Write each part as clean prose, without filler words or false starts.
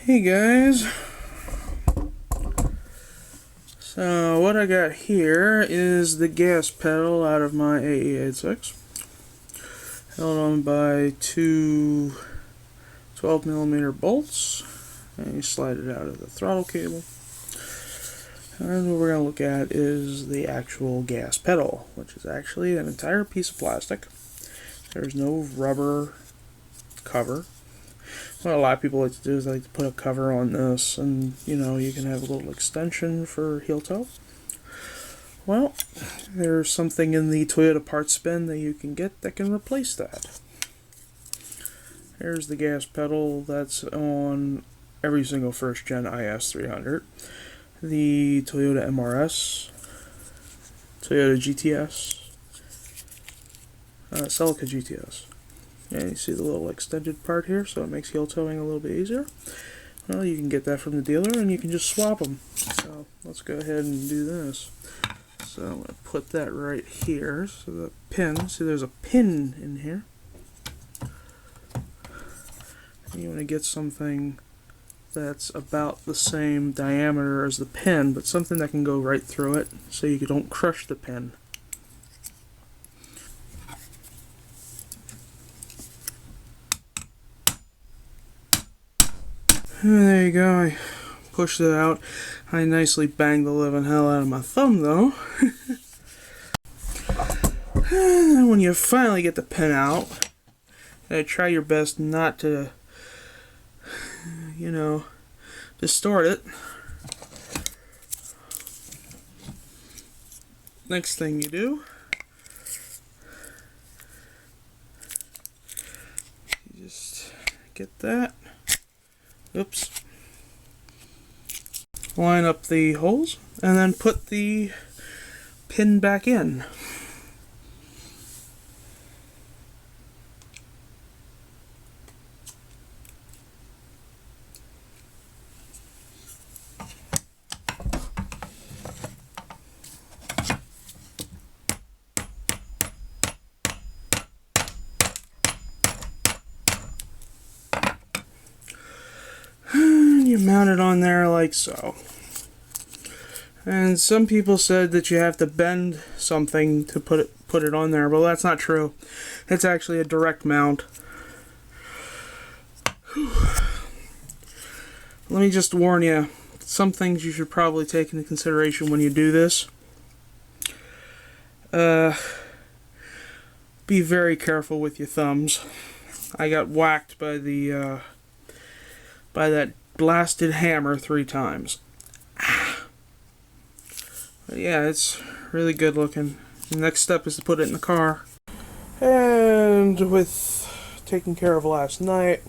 Hey guys, so what I got here is the gas pedal out of my AE86, held on by two 12mm bolts, and you slide it out of the throttle cable. And what we're going to look at is the actual gas pedal, which is actually an entire piece of plastic. There's no rubber cover. What a lot of people like to do is they like to put a cover on this, and you can have a little extension for heel toe. Well, there's something in the Toyota parts bin that you can get that can replace that. Here's the gas pedal that's on every single first gen IS300, the Toyota MRS, Toyota GTS, Celica GTS. And you see the little extended part here, so it makes heel towing a little bit easier. Well, you can get that from the dealer, and you can just swap them. So let's go ahead and do this. So I'm going to put that right here. So the pin, see there's a pin in here. And you want to get something that's about the same diameter as the pin, but something that can go right through it, so you don't crush the pin. There you go, I pushed it out. I nicely banged the living hell out of my thumb though. And then when you finally get the pin out, try your best not to, distort it. Next thing you do, you just get that. Oops. Line up the holes and then put the pin back in. You mount it on there like so. And some people said that you have to bend something to put it on there, but that's not true. It's actually a direct mount. Let me just warn you, some things you should probably take into consideration when you do this. Be very careful with your thumbs. I got whacked by the by that blasted hammer 3 times. But yeah, it's really good looking. The next step is to put it in the car. And with taking care of last night,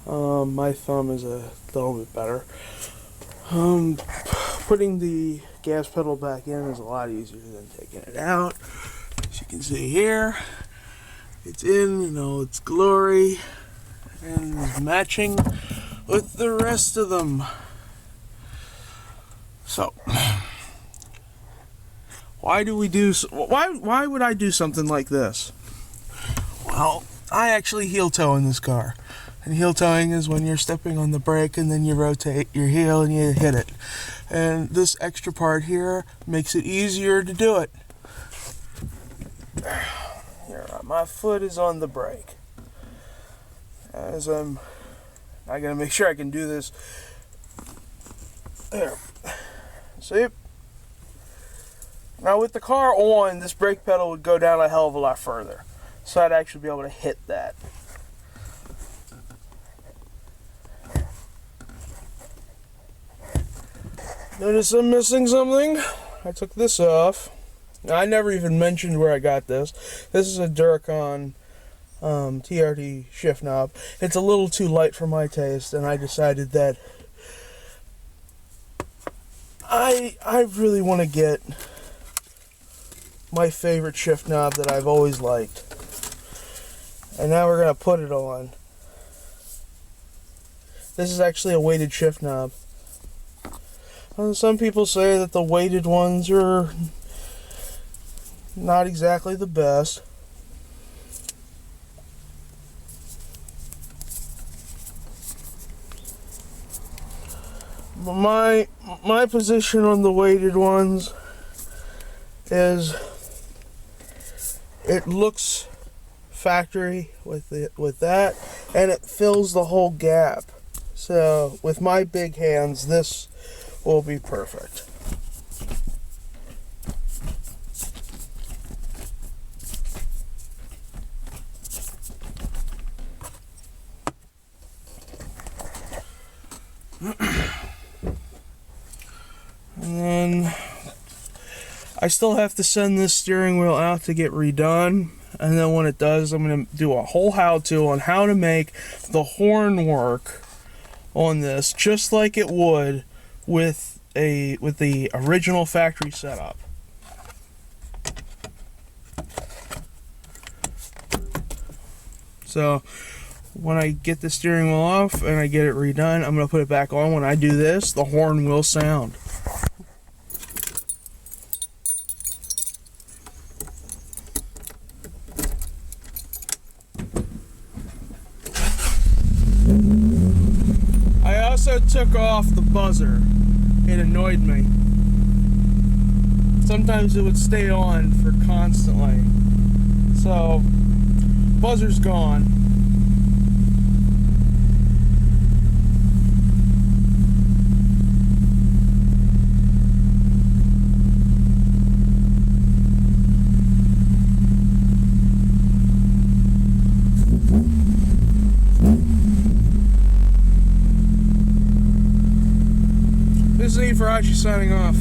my thumb is a little bit better. Putting the gas pedal back in is a lot easier than taking it out. As you can see here, it's in its glory and is matching with the rest of them. So, why would I do something like this? Well, I actually heel toe in this car. And heel toeing is when you're stepping on the brake and then you rotate your heel and you hit it. And this extra part here makes it easier to do it. Here, my foot is on the brake. As I gotta make sure I can do this. There. See? Now with the car on, this brake pedal would go down a hell of a lot further. So I'd actually be able to hit that. Notice I'm missing something? I took this off. Now, I never even mentioned where I got this. This is a Duracon TRT shift knob. It's a little too light for my taste, and I decided that I really want to get my favorite shift knob that I've always liked. And now we're going to put it on. This is actually a weighted shift knob. Some people say that the weighted ones are not exactly the best. my position on the weighted ones is it looks factory with that, and it fills the whole gap. So with my big hands, this will be perfect. And then I still have to send this steering wheel out to get redone, and then when it does, I'm going to do a whole how-to on how to make the horn work on this just like it would with the original factory setup. So when I get the steering wheel off and I get it redone, I'm going to put it back on. When I do this, the horn will sound. I also took off the buzzer. It annoyed me. Sometimes it would stay on for constantly. So, buzzer's gone. This is AE86 signing off.